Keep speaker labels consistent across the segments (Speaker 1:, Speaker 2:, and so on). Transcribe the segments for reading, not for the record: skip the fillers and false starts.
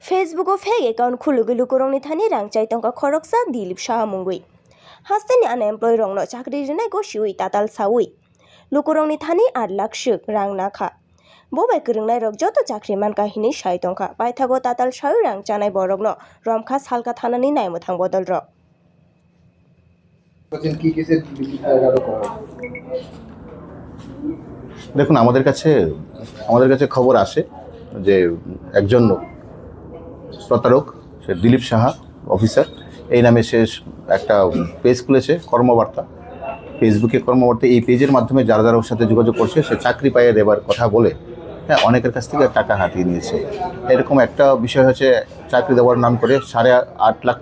Speaker 1: Facebook fake account khulugi lukurongni thani rangchai tongka khoroksa Dilip Shaha mungui. Hasteni unemployed rongno chakri rinai go shiui tatal saui. Lukurongni thani 8 lakh shuk rang nakha. Bobai kringnai rok joto chakriman kahini shai tongka. Baithago tatal shaui rang chanai borokno romkha salka thanani naimuthang bodol rok.
Speaker 2: দেখুন আমাদের কাছে খবর আসে যে একজন প্রতারক সে Dilip Saha officer এই নামে সে একটা পেজ খুলেছে কর্মবার্তা ফেসবুকে কর্মবার্তা এই পেজের মাধ্যমে যারা ওর সাথে যোগাযোগ করছে সে চাকরি পাইয়ে দেবার কথা বলে অনেকের কাছ থেকে টাকা হাতিয়ে নিয়েছে। এরকম একটা বিষয় হচ্ছে চাকরি দেওয়ার নাম করে 8.5 লাখ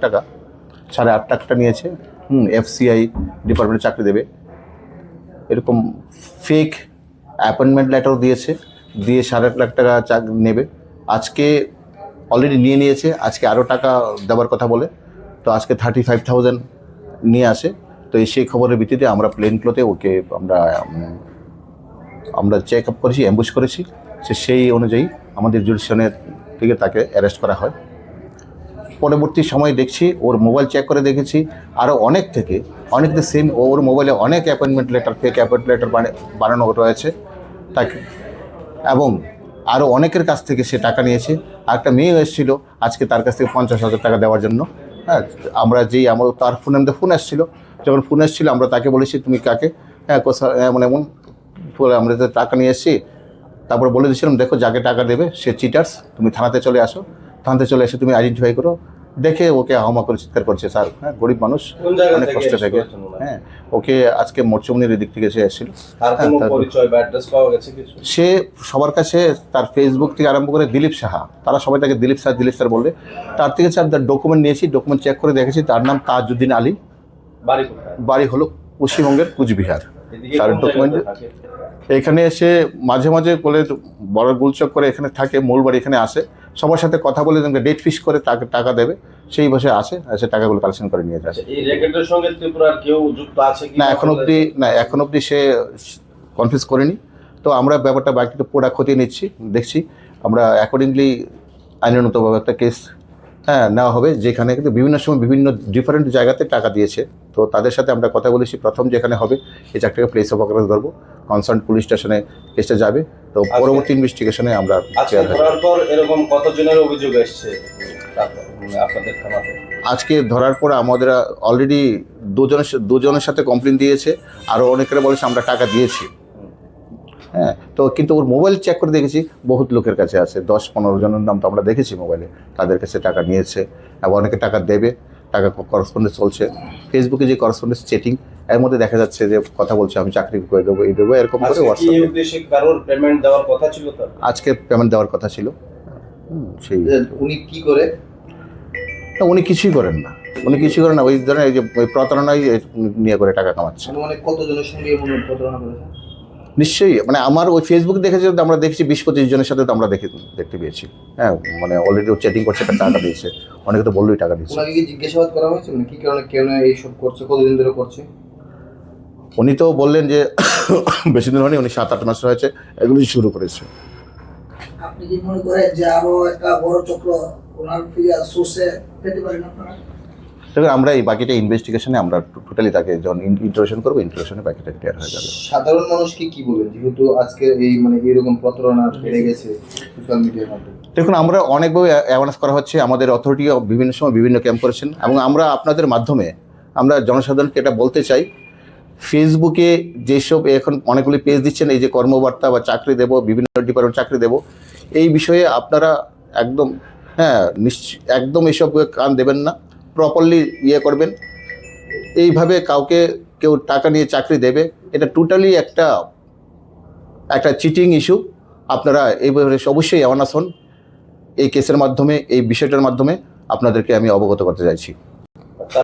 Speaker 2: টাকা নিয়েছে। FCI ডিপার্টমেন্টে চাকরি দেবে এরকম ফেক অ্যাপয়েন্টমেন্ট লেটার দিয়েছে, দিয়ে 8.5 লাখ টাকা চাকরি নেবে। আজকে অলরেডি নিয়েছে, আজকে আরও টাকা দেওয়ার কথা বলে, তো আজকে 35,000 নিয়ে আসে। তো সেই খবরের ভিত্তিতে আমরা প্লেন ক্লোতে ওকে আমরা চেক আপ করেছি, অ্যাম্বুশ করেছি। সেই অনুযায়ী আমাদের জুডিশনের থেকে তাকে অ্যারেস্ট করা হয়। পরবর্তী সময় দেখছি ওর মোবাইল চেক করে দেখেছি আরও অনেক সেম ওর মোবাইলে অনেক appointment letter fake appointment letter বানানো রয়েছে তাকে, এবং আরও অনেকের কাছ থেকে সে টাকা নিয়েছে। আর একটা মেয়ে এসেছিল আজকে তার কাছ থেকে 50,000 টাকা দেওয়ার জন্য। আমরা তার ফোন এসেছিলো, যখন ফোন এসেছিলো আমরা তাকে বলেছি তুমি কাকে, এমন বলে আমরা তো টাকা নিয়ে এসেছি। তারপরে বলে দিয়েছিলাম দেখো যাকে টাকা দেবে সে চিটার্স, তুমি থানাতে চলে আসো, থানাতে চলে এসে তুমি আইডেন্টিফাই করো। দেখে ওকে হাওমা করে চিৎকার করছে, স্যার গরিব মানুষ অনেক কষ্ট থাকে। ওকে আজকে মরচুমনির দিক থেকে সে এসেছিল। সে সবার কাছে তার ফেসবুক থেকে আরম্ভ করে দিলীপ সাহা, তারা সবাই তাকে দিলীপ স্যার বললে। তার থেকে তার ডকুমেন্ট নিয়েছি, ডকুমেন্ট চেক করে দেখেছি তার নাম তাজউদ্দিন আলী, বাড়ি হলো পশ্চিমবঙ্গের কুচবিহার। তার ডকুমেন্ট এখানে এসে মাঝে মাঝে বলে বড় গুলচক করে এখানে থাকে, মূল বাড়ি এখানে আসে, সবার সাথে কথা বলে ডেট ফিক্স করে তাকে টাকা দেবে, সেই বসে আসে, এসে টাকাগুলো কালেকশন করে নিয়ে যায়।
Speaker 3: এই রেকর্ডের সঙ্গে ত্রিপুরার কেউ যুক্ত আছে কি
Speaker 2: না এখন অবধি সে কনফিউজ করেনি। তো আমরা ব্যাপারটা বাকিটা পুরো খতিয়ে নিচ্ছি, দেখছি আমরা অ্যাকর্ডিংলি আইনানুগতভাবে একটা কেস নেওয়া হবে, যেখানে কিন্তু বিভিন্ন সময় বিভিন্ন ডিফারেন্ট জায়গাতে টাকা দিয়েছে। তো তাদের সাথে আমরা কথা বলেছি, প্রথম যেখানে হবে এই চাকরিকে প্লেস অফ অকারেন্স ধরবো, কনসার্ন পুলিশ স্টেশনে কেসটা যাবে। তো পরবর্তী ইনভেস্টিগেশনে আমরা
Speaker 3: ধরার পর এরকম কতজনের অভিযোগ এসেছে আপনাদের থানাতে?
Speaker 2: আজকে ধরার পর আমাদের অলরেডি দুজনের সাথে কমপ্লেন দিয়েছে, আরও অনেকেরা বলেছে আমরা টাকা দিয়েছি। তো কিন্তু ওর মোবাইল চেক করে দেখেছি বহুত লোকের কাছে আছে, 10-15 জনের নাম তো আমরা দেখেছি মোবাইলে, তাদের কাছে টাকা নিয়েছে এবং অনেকে টাকা দেবে, টাকা করেসপন্ডেন্স চলছে। ফেসবুকে যে করেসপন্ডেন্স চ্যাটিং এর মধ্যে দেখা যাচ্ছে যে কথা বলছে আমি চাকরি করে দেবো, এই দেবো, এরকম করে
Speaker 3: পেমেন্ট দেওয়ার কথা ছিল।
Speaker 2: আজকে পেমেন্ট দেওয়ার কথা ছিল। সেই
Speaker 3: উনি কি করে?
Speaker 2: উনি কিছুই করেন না, ওই ধরনের এই যে প্রতারণাই নিয়ে করে টাকা কামাচ্ছে।
Speaker 3: কতজনের সঙ্গে প্রতারণা করেছে?
Speaker 2: নিশ্চয়ই আমার ওই ফেসবুক দেখেছি, আমরা দেখছি 20-25 জনের সাথে তো আমরা দেখতে পেয়েছি। অলরেডি ও চ্যাটিং করছে, টাকা দিয়েছে, অনেকে তো বললোই টাকা দিয়েছে।
Speaker 3: ওনাকে কি জিজ্ঞাসাবাদ করা হয়েছে কি কারণে কেন এইসব করছে, কতদিন ধরে করছে?
Speaker 2: উনি তো বললেন যে বেশি দিন হয়নি, উনি 7-8 মাস হয়েছে এগুলি শুরু করেছে।
Speaker 4: আপনি কি মনে করেন যে আরো একটা বড় চক্র ওনার সোর্সে পেতে পারেন আপনারা?
Speaker 2: আমরা এই বাকিটা ইনভেস্টিগেশনে আমরা টোটালি তাকে যখন ইন্টারোগেশন করবো, ইন্টারোগেশনে বাকিটা ক্লিয়ার হয়ে যাবে।
Speaker 3: সাধারণ মানুষকে কি বলবেন, যেহেতু আজকে এই এরকম প্রতারণা বেড়ে গেছে সোশ্যাল মিডিয়ার মাধ্যমে?
Speaker 2: দেখুন আমরা অনেকভাবে অ্যাওয়ারনেস করা হচ্ছে, আমাদের অথরিটি বিভিন্ন সময় বিভিন্ন ক্যাম্প করেছেন, এবং আমরা আপনাদের মাধ্যমে আমরা জনসাধারণকে এটা বলতে চাই, ফেসবুকে যেসব এখন অনেকগুলি পেজ দিচ্ছেন এই যে কর্মবার্তা বা চাকরি দেবো, বিভিন্ন ডিপার্টমেন্ট চাকরি দেবো, এই বিষয়ে আপনারা একদম এসব কান দেবেন না, প্রপারলি করবেন। এইভাবে কেউ টাকা নিয়ে চাকরি দেবে, এটা টোটালি একটা চিটিং ইস্যু। আপনারা এইভাবে অবশ্যই অ্যাওয়ারনেস হন। এই কেসের মাধ্যমে, এই বিষয়টার মাধ্যমে আপনাদেরকে আমি অবগত করতে চাইছি।